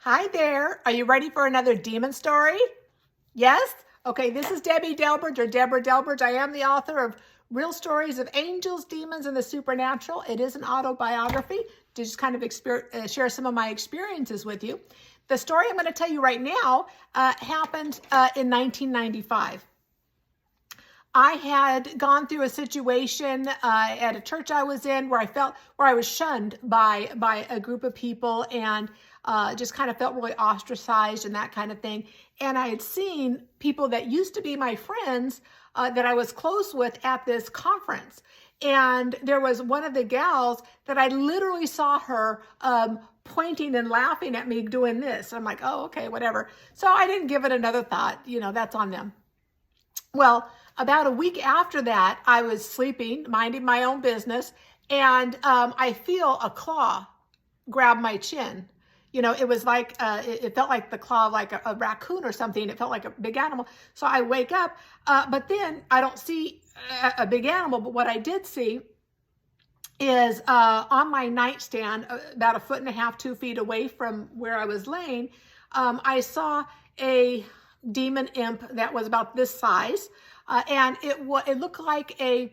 Hi there. Are you ready for another demon story? Yes? Okay, this is Debbie Delbridge or Deborah Delbridge. I am the author of Real Stories of Angels, Demons, and the Supernatural. It is an autobiography to just kind of share some of my experiences with you. The story I'm going to tell you right now happened in 1995. I had gone through a situation at a church I was in where I was shunned by a group of people and just kind of felt really ostracized and that kind of thing. And I had seen people that used to be my friends that I was close with at this conference. And there was one of the gals that I literally saw her pointing and laughing at me doing this. I'm like, oh, okay, whatever. So I didn't give it another thought. You know, that's on them. Well, about a week after that, I was sleeping, minding my own business, and I feel a claw grab my chin. You know, it was like, it felt like the claw of like a raccoon or something. It felt like a big animal. So I wake up, but then I don't see a big animal. But what I did see is on my nightstand, about 1.5 feet, 2 feet away from where I was laying, I saw a demon imp that was about this size, and it looked like a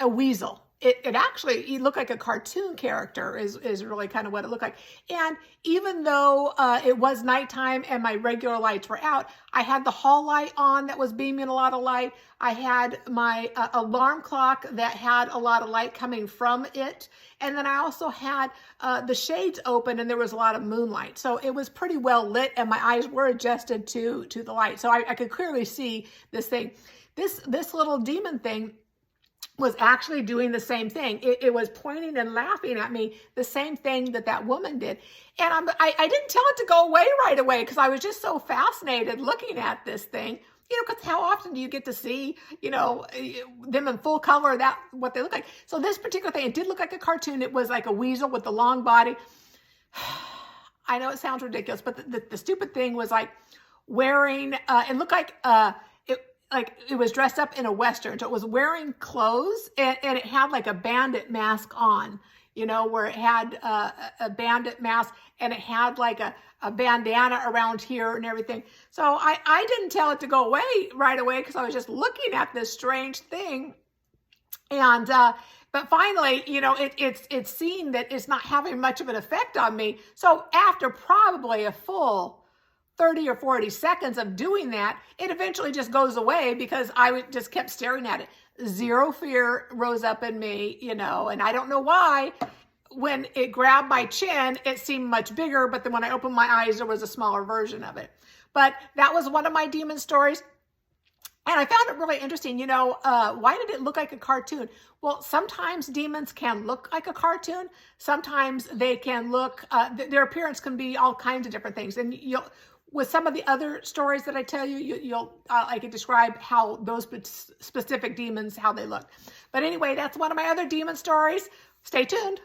weasel. It actually looked like a cartoon character is really kind of what it looked like. And even though it was nighttime and my regular lights were out, I had the hall light on that was beaming a lot of light. I had my alarm clock that had a lot of light coming from it. And then I also had the shades open and there was a lot of moonlight. So it was pretty well lit and my eyes were adjusted to the light. So I could clearly see this thing. This little demon thing was actually doing the same thing. It was pointing and laughing at me, the same thing that woman did. And I didn't tell it to go away right away because I was just so fascinated looking at this thing. You know, because how often do you get to see, you know, them in full color, what they look like? So this particular thing, it did look like a cartoon. It was like a weasel with the long body. I know it sounds ridiculous, but the stupid thing was like wearing, it looked like, it was dressed up in a Western. So it was wearing clothes and it had like a bandit mask on, you know, where it had a bandit mask and it had like a bandana around here and everything. So I didn't tell it to go away right away because I was just looking at this strange thing. And, but finally, you know, it's seen that it's not having much of an effect on me. So after probably a full 30 or 40 seconds of doing that, it eventually just goes away because I just kept staring at it. Zero fear rose up in me, you know, and I don't know why. When it grabbed my chin, it seemed much bigger, but then when I opened my eyes, there was a smaller version of it. But that was one of my demon stories. And I found it really interesting, you know, why did it look like a cartoon? Well, sometimes demons can look like a cartoon. Sometimes they can look, their appearance can be all kinds of different things. And with some of the other stories that I tell you, I can describe how those specific demons, how they look. But anyway, that's one of my other demon stories. Stay tuned.